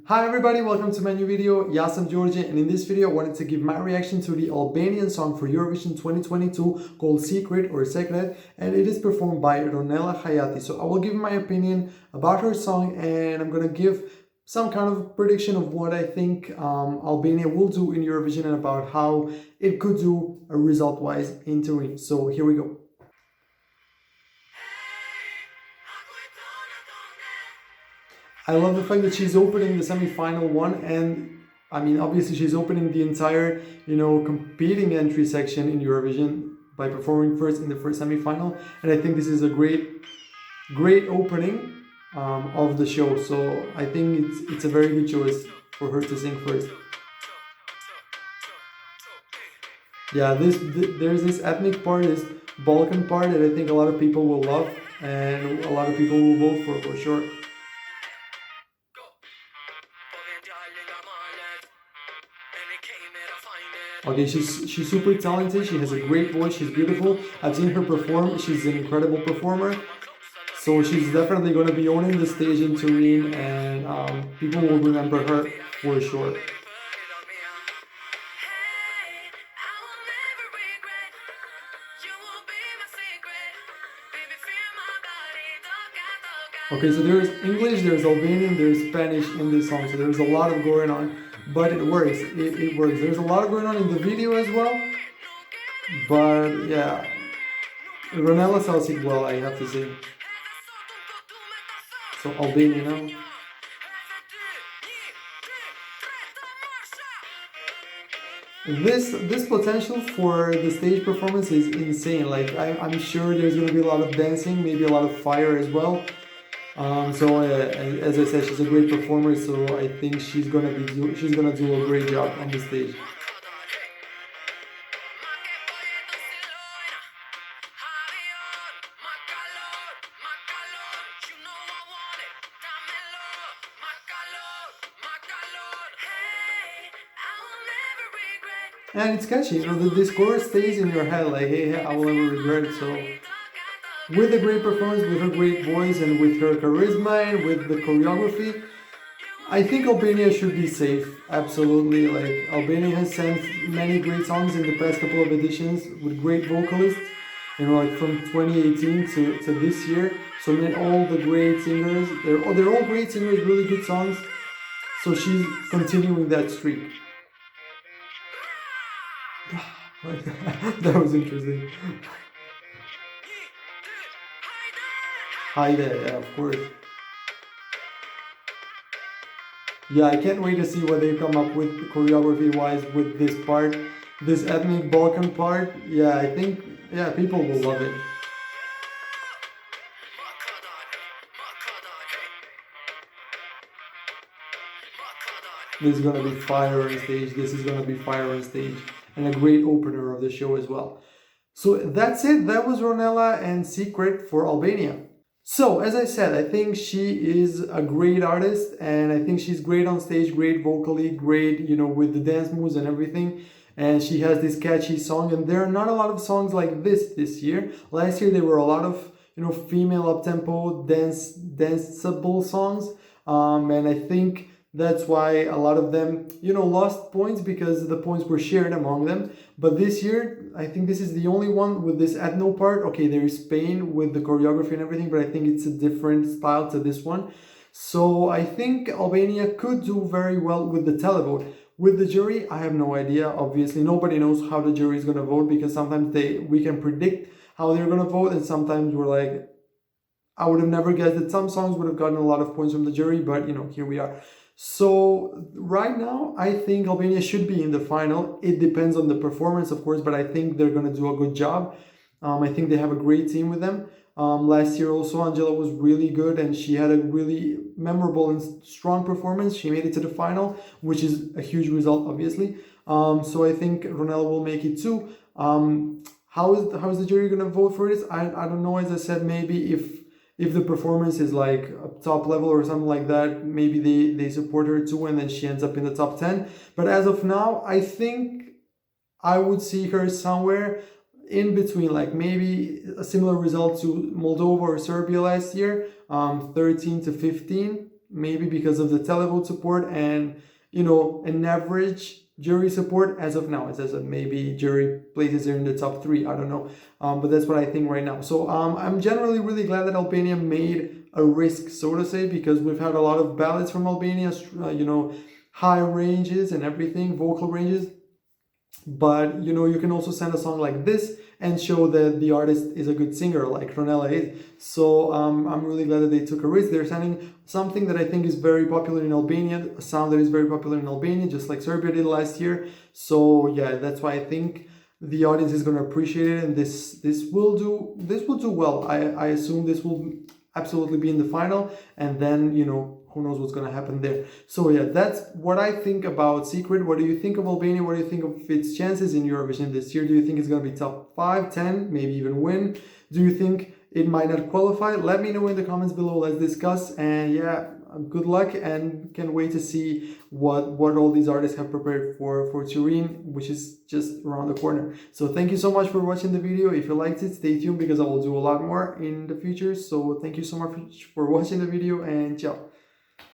Hi everybody, welcome to my new video. Yes, I'm Georgia, and in this video I wanted to give my reaction to the Albanian song for Eurovision 2022 called Sekret or Sekret, and it is performed by Ronela HAJATI. So I will give my opinion about her song, and I'm gonna give some kind of prediction of what I think Albania will do in Eurovision and about how it could do result-wise in Turin. So here we go. I love the fact that she's opening the semi-final one, and I mean, obviously she's opening the entire, competing entry section in Eurovision by performing first in the first semi-final, and I think this is a great opening of the show. So I think it's a very good choice for her to sing first. Yeah, there's this ethnic part, this Balkan part that I think a lot of people will love, and a lot of people will vote for sure. Okay, she's super talented, she has a great voice, she's beautiful. I've seen her perform, she's an incredible performer. So she's definitely going to be owning the stage in Turin, and people will remember her for sure. Okay, so there's English, there's Albanian, there's Spanish in this song, so there's a lot of going on, but it works, it works. There's a lot going on in the video as well, but yeah, Ronela sells it well, I have to say. So Albanian now. This potential for the stage performance is insane. Like I'm sure there's gonna be a lot of dancing, maybe a lot of fire as well. As I said, she's a great performer, so I think she's gonna do a great job on the stage. And it's catchy, this chorus stays in your head like, hey, I will never regret it. So with a great performance, with her great voice, and with her charisma, and with the choreography, I think Albania should be safe. Absolutely. Like, Albania has sent many great songs in the past couple of editions with great vocalists, like from 2018 to this year. So I mean, all the great singers, they're all great singers, really good songs. So she's continuing that streak. That was interesting. Hi there, yeah, of course. Yeah, I can't wait to see what they come up with choreography-wise with this part, this ethnic Balkan part. Yeah, I think, people will love it. This is gonna be fire on stage. This is gonna be fire on stage, and a great opener of the show as well. So that's it. That was Ronela and Sekret for Albania. So, as I said, I think she is a great artist, and I think she's great on stage, great vocally, great, with the dance moves and everything. And she has this catchy song, and there are not a lot of songs like this year. Last year, there were a lot of, female up-tempo, danceable songs, and I think that's why a lot of them, lost points because the points were shared among them. But this year, I think this is the only one with this ethno part. Okay, there is Spain with the choreography and everything, but I think it's a different style to this one. So I think Albania could do very well with the televote. With the jury, I have no idea. Obviously, nobody knows how the jury is going to vote, because sometimes we can predict how they're going to vote, and sometimes we're like, I would have never guessed that some songs would have gotten a lot of points from the jury, but here we are. So right now, I think Albania should be in the final. It depends on the performance, of course, but I think they're going to do a good job. I think they have a great team with them. Last year also, Angela was really good, and she had a really memorable and strong performance. She made it to the final, which is a huge result, obviously. So I think Ronela will make it too. How is the jury going to vote for this? I don't know. As I said, maybe if the performance is like a top level or something like that, maybe they support her too, and then she ends up in the top 10. But as of now, I think I would see her somewhere in between, like maybe a similar result to Moldova or Serbia last year, 13 to 15. maybe because of the televote support and, you know, an average jury support as of now. It says that maybe jury places are in the top 3. I don't know, but that's what I think right now. So I'm generally really glad that Albania made a risk, so to say, because we've had a lot of ballads from Albania, you know, high ranges and everything, vocal ranges. But, you know, you can also send a song like this and show that the artist is a good singer, like Ronela is. So I'm really glad that they took a risk. They're sending something that I think is very popular in Albania, a sound that is very popular in Albania, just like Serbia did last year. So yeah, that's why I think the audience is going to appreciate it, and this will do well. I assume this will absolutely be in the final, and then, you know, who knows what's going to happen there. So yeah, that's what I think about Sekret. What do you think of Albania? What do you think of its chances in Eurovision this year? Do you think it's going to be top 5, 10, maybe even win? Do you think it might not qualify? Let me know in the comments below. Let's discuss. And yeah, good luck, and can wait to see what all these artists have prepared for Turin, which is just around the corner. So thank you so much for watching the video. If you liked it, stay tuned because I will do a lot more in the future. So thank you so much for watching the video, and ciao.